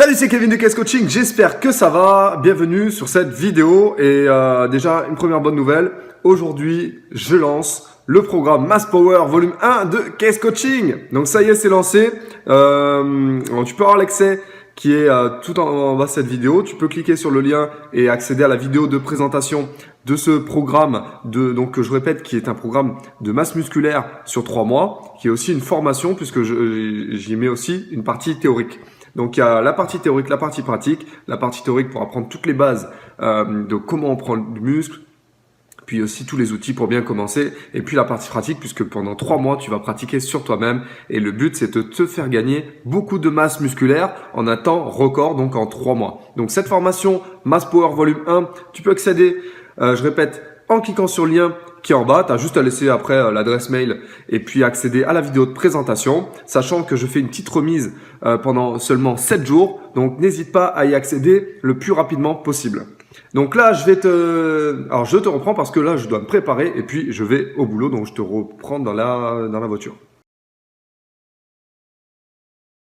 Salut, c'est Kevin de Caisse Coaching, j'espère que ça va. Bienvenue sur cette vidéo et déjà une première bonne nouvelle. Aujourd'hui, je lance le programme Mass Power volume 1 de Caisse Coaching. Donc ça y est, c'est lancé. Tu peux avoir l'accès qui est tout en bas de cette vidéo. Tu peux cliquer sur le lien et accéder à la vidéo de présentation de ce programme donc je répète, qui est un programme de masse musculaire sur 3 mois, qui est aussi une formation puisque j'y mets aussi une partie théorique. Donc il y a la partie théorique, la partie pratique. La partie théorique pour apprendre toutes les bases de comment on prend du muscle, puis aussi tous les outils pour bien commencer. Et puis la partie pratique, puisque pendant 3 mois, tu vas pratiquer sur toi-même. Et le but, c'est de te faire gagner beaucoup de masse musculaire en un temps record, donc en 3 mois. Donc cette formation Mass Power Volume 1, tu peux accéder, je répète, en cliquant sur le lien qui est en bas. Tu as juste à laisser après l'adresse mail et puis accéder à la vidéo de présentation, sachant que je fais une petite remise pendant seulement 7 jours. Donc n'hésite pas à y accéder le plus rapidement possible. Donc là, je te reprends parce que là, je dois me préparer et puis je vais au boulot. Donc je te reprends dans la voiture.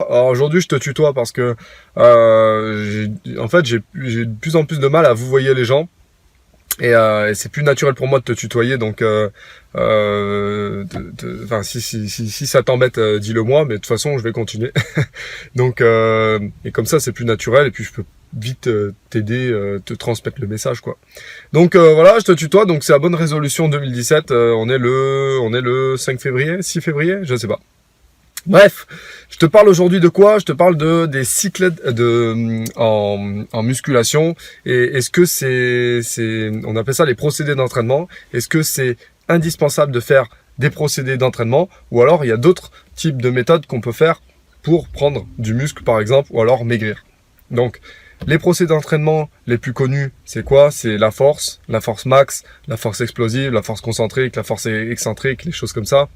Alors aujourd'hui, je te tutoie parce que j'ai de plus en plus de mal à vous voyer les gens. Et c'est plus naturel pour moi de te tutoyer, donc si ça t'embête, dis-le moi, mais de toute façon je vais continuer. Donc et comme ça c'est plus naturel et puis je peux vite t'aider, te transmettre le message quoi. Donc voilà, je te tutoie, donc c'est la bonne résolution 2017. On est le 5 février, 6 février, je sais pas. Bref, je te parle aujourd'hui de quoi? Je te parle des cycles en musculation. Et est-ce que on appelle ça les procédés d'entraînement. Est-ce que c'est indispensable de faire des procédés d'entraînement, ou alors il y a d'autres types de méthodes qu'on peut faire pour prendre du muscle par exemple, ou alors maigrir. Donc les procédés d'entraînement les plus connus, c'est quoi? C'est la force max, la force explosive, la force concentrique, la force excentrique, les choses comme ça.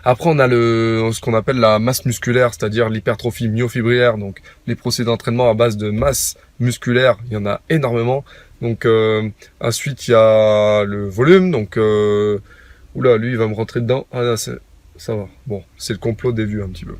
Après, on a ce qu'on appelle la masse musculaire, c'est-à-dire l'hypertrophie myofibrillaire. Donc, les procédés d'entraînement à base de masse musculaire, il y en a énormément. Donc, ensuite, il y a le volume. Donc, oula, lui, il va me rentrer dedans. Ah là, ça va. Bon, c'est le complot des vues un petit peu.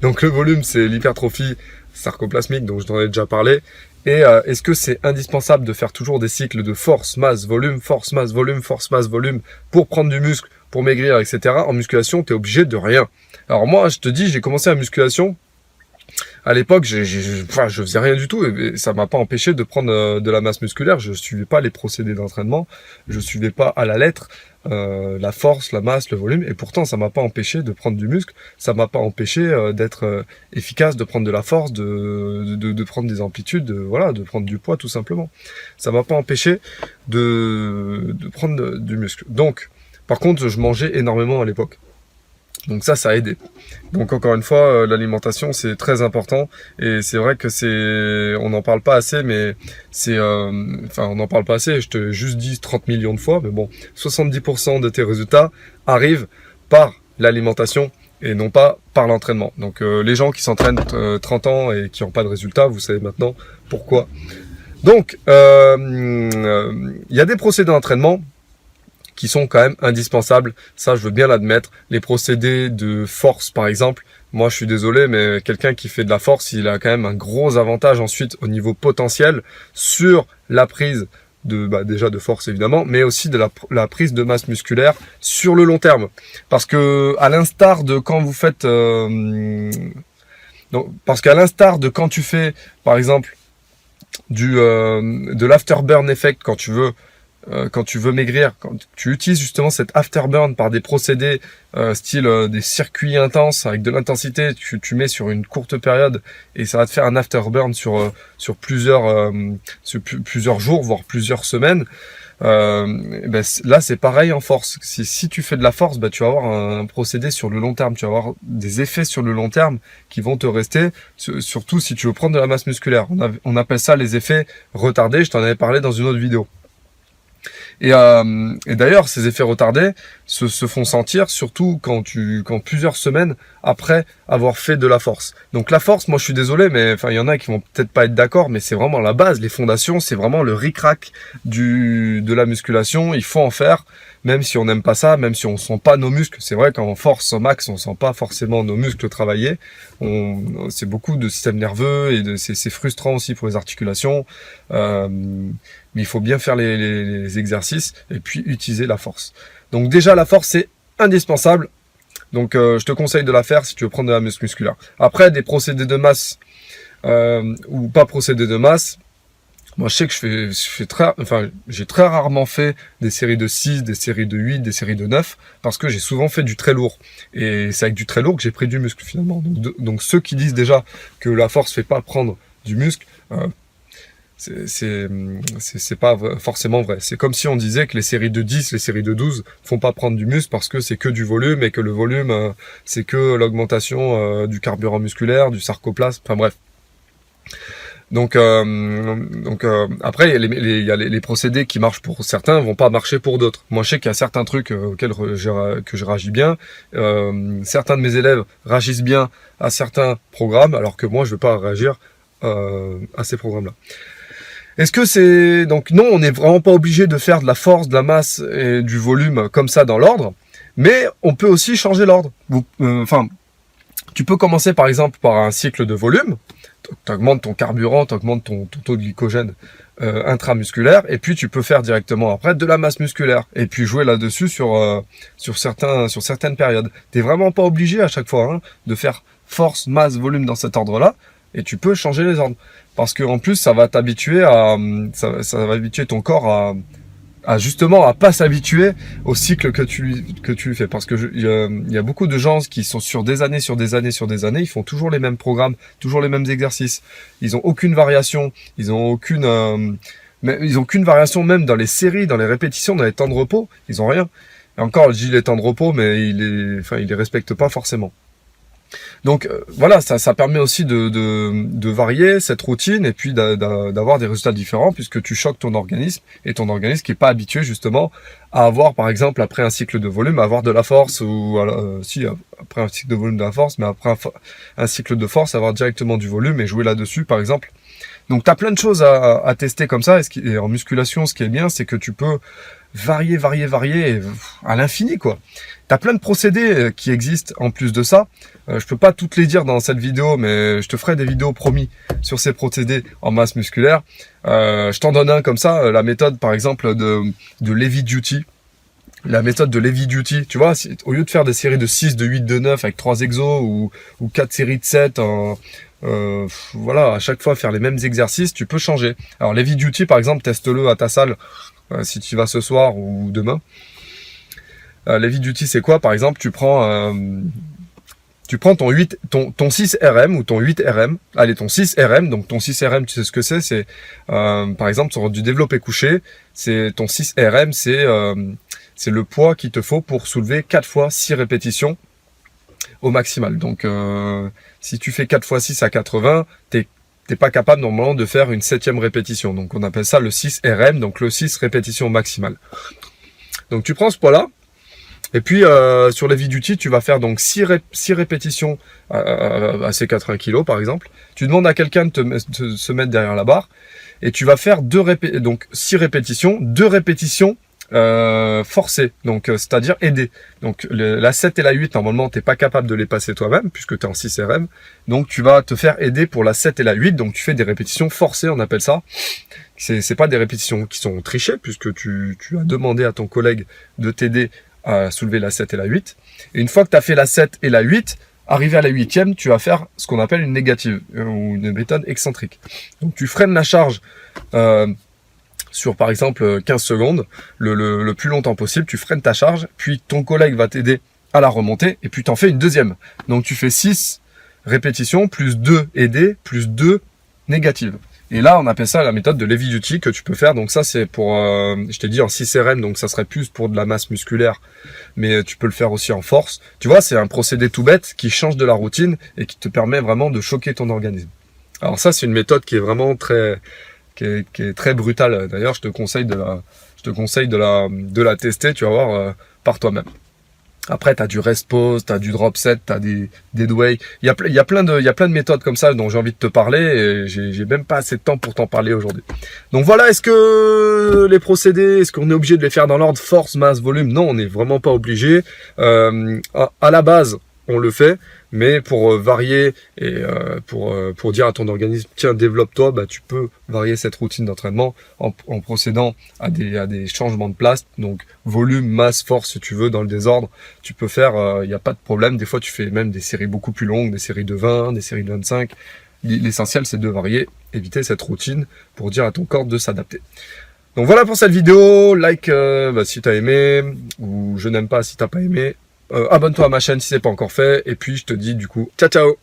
Donc, le volume, c'est l'hypertrophie sarcoplasmique, donc je t'en ai déjà parlé. Et est-ce que c'est indispensable de faire toujours des cycles de force, masse, volume, force, masse, volume, force, masse, volume pour prendre du muscle, pour maigrir, etc. En musculation, tu es obligé de rien. Alors moi, je te dis, j'ai commencé la musculation. À l'époque, je faisais rien du tout et ça m'a pas empêché de prendre de la masse musculaire. Je suivais pas les procédés d'entraînement, je suivais pas à la lettre la force, la masse, le volume, et pourtant ça m'a pas empêché de prendre du muscle. Ça m'a pas empêché d'être efficace, de prendre de la force, de prendre des amplitudes, de prendre du poids tout simplement. Ça m'a pas empêché de prendre du muscle. Donc, par contre, je mangeais énormément à l'époque. Donc ça a aidé. Donc encore une fois, l'alimentation c'est très important et c'est vrai que on n'en parle pas assez, mais on n'en parle pas assez. Je te juste dit 30 millions de fois, mais bon, 70% de tes résultats arrivent par l'alimentation et non pas par l'entraînement. Donc les gens qui s'entraînent 30 ans et qui n'ont pas de résultats, vous savez maintenant pourquoi. Donc il y a des procédés d'entraînement qui sont quand même indispensables, ça je veux bien l'admettre. Les procédés de force par exemple, moi je suis désolé mais quelqu'un qui fait de la force, il a quand même un gros avantage ensuite au niveau potentiel sur la prise déjà de force évidemment, mais aussi de la prise de masse musculaire sur le long terme. Parce que à l'instar de quand vous faites quand tu fais par exemple de l'afterburn effect, quand tu veux maigrir, quand tu utilises justement cet afterburn par des procédés style des circuits intenses avec de l'intensité, tu mets sur une courte période et ça va te faire un afterburn sur plusieurs jours, voire plusieurs semaines. Là c'est pareil en force. Si tu fais de la force, tu vas avoir un procédé sur le long terme, tu vas avoir des effets sur le long terme qui vont te rester, surtout si tu veux prendre de la masse musculaire. On appelle ça les effets retardés, je t'en avais parlé dans une autre vidéo. Et d'ailleurs, ces effets retardés se font sentir surtout quand plusieurs semaines après avoir fait de la force. Donc la force, moi je suis désolé, mais enfin il y en a qui vont peut-être pas être d'accord, mais c'est vraiment la base, les fondations, c'est vraiment le ric-rac de la musculation. Il faut en faire, même si on n'aime pas ça, même si on sent pas nos muscles. C'est vrai qu'en force au max, on sent pas forcément nos muscles travailler. C'est beaucoup de système nerveux et c'est frustrant aussi pour les articulations. Mais il faut bien faire les exercices et puis utiliser la force. Donc déjà la force c'est indispensable. Donc je te conseille de la faire si tu veux prendre de la masse musculaire. Après des procédés de masse ou pas procédés de masse, moi je sais que j'ai très rarement fait des séries de 6, des séries de 8, des séries de 9 parce que j'ai souvent fait du très lourd. Et c'est avec du très lourd que j'ai pris du muscle finalement. Donc ceux qui disent déjà que la force fait pas prendre du muscle, c'est pas forcément vrai. C'est comme si on disait que les séries de 10, les séries de 12 font pas prendre du muscle parce que c'est que du volume et que le volume c'est que l'augmentation du carburant musculaire, du sarcoplasme, enfin bref. Donc après il y a les procédés qui marchent pour certains vont pas marcher pour d'autres. Moi je sais qu'il y a certains trucs auxquels que je réagis bien. Certains de mes élèves réagissent bien à certains programmes alors que moi je vais pas réagir à ces programmes-là. Est-ce que c'est... Donc non, on n'est vraiment pas obligé de faire de la force, de la masse et du volume comme ça dans l'ordre, mais on peut aussi changer l'ordre. Tu peux commencer par exemple par un cycle de volume, tu augmentes ton carburant, tu augmentes ton taux de glycogène intramusculaire, et puis tu peux faire directement après de la masse musculaire, et puis jouer là-dessus sur certaines périodes. Tu n'es vraiment pas obligé à chaque fois de faire force, masse, volume dans cet ordre-là, et tu peux changer les ordres. Parce que en plus, ça va t'habituer ça va habituer ton corps à justement à pas s'habituer au cycle que tu fais. Parce que il y a beaucoup de gens qui sont sur des années, ils font toujours les mêmes programmes, toujours les mêmes exercices. Ils ont aucune variation, ils ont aucune variation même dans les séries, dans les répétitions, dans les temps de repos, ils ont rien. Et encore, je dis les temps de repos, mais ils les respectent pas forcément. Donc voilà, ça permet aussi de varier cette routine et puis d'avoir des résultats différents puisque tu choques ton organisme et ton organisme qui est pas habitué justement à avoir par exemple après un cycle de volume avoir de la force ou après un cycle de volume de la force, mais après un cycle de force avoir directement du volume et jouer là-dessus par exemple. Donc tu as plein de choses à tester comme ça et en musculation ce qui est bien c'est que tu peux varier à l'infini quoi. T'as plein de procédés qui existent en plus de ça. Je peux pas toutes les dire dans cette vidéo, mais je te ferai des vidéos promis sur ces procédés en masse musculaire. Je t'en donne un comme ça, la méthode par exemple de Heavy Duty. La méthode de Heavy Duty, tu vois, au lieu de faire des séries de 6, de 8, de 9 avec 3 exos ou 4 séries de 7, voilà, à chaque fois faire les mêmes exercices, tu peux changer. Alors Heavy Duty par exemple, teste-le à ta salle si tu y vas ce soir ou demain. L'heavy duty c'est quoi? Par exemple, tu prends ton 6 RM ou ton 8 RM. Allez, ton 6 RM. Donc ton 6 RM, tu sais ce que c'est par exemple sur du développé couché, c'est ton 6 RM, c'est le poids qu'il te faut pour soulever 4 fois 6 répétitions au maximal. Donc si tu fais 4 fois 6 à 80, t'es pas capable normalement de faire une 7e répétition. Donc on appelle ça le 6 RM, donc le 6 répétitions maximales. Donc tu prends ce poids-là. Et puis sur l'heavy duty, tu vas faire donc 6 répétitions à ces 80 kg par exemple. Tu demandes à quelqu'un de se mettre derrière la barre et tu vas faire 6 répétitions, 2 répétitions forcées, donc c'est-à-dire aidées. Donc la 7 et la 8 normalement t'es pas capable de les passer toi-même puisque tu es en 6 RM. Donc tu vas te faire aider pour la 7 et la 8, donc tu fais des répétitions forcées, on appelle ça. C'est pas des répétitions qui sont trichées puisque tu as demandé à ton collègue de t'aider à soulever la 7 et la 8. Et une fois que tu as fait la 7 et la 8, arrivé à la 8e, tu vas faire ce qu'on appelle une négative ou une méthode excentrique. Donc tu freines la charge sur par exemple 15 secondes, le plus longtemps possible, tu freines ta charge, puis ton collègue va t'aider à la remonter, et puis tu en fais une deuxième. Donc tu fais 6 répétitions, plus 2 aidées, plus 2 négatives. Et là, on appelle ça la méthode de Heavy Duty que tu peux faire. Donc ça, c'est pour, je t'ai dit en 6 RM, donc ça serait plus pour de la masse musculaire, mais tu peux le faire aussi en force. Tu vois, c'est un procédé tout bête qui change de la routine et qui te permet vraiment de choquer ton organisme. Alors ça, c'est une méthode qui est vraiment très qui est très brutale. D'ailleurs, je te conseille de la tester, tu vas voir, par toi-même. Après, tu as du rest pause, tu as du drop set, tu as des deadweight. Il y a plein de méthodes comme ça dont j'ai envie de te parler et j'ai même pas assez de temps pour t'en parler aujourd'hui. Donc voilà, est-ce que les procédés, est-ce qu'on est obligé de les faire dans l'ordre force, masse, volume? Non, on n'est vraiment pas obligé. À la base, on le fait, mais pour varier et pour dire à ton organisme, tiens, développe-toi, bah, tu peux varier cette routine d'entraînement en procédant à des changements de place. Donc volume, masse, force, si tu veux, dans le désordre, tu peux faire, il n'y a pas de problème. Des fois, tu fais même des séries beaucoup plus longues, des séries de 20, des séries de 25. L'essentiel, c'est de varier, éviter cette routine pour dire à ton corps de s'adapter. Donc voilà pour cette vidéo. Like si tu as aimé, ou je n'aime pas si tu n'as pas aimé. Abonne-toi à ma chaîne si c'est pas encore fait. Et puis je te dis du coup, ciao ciao.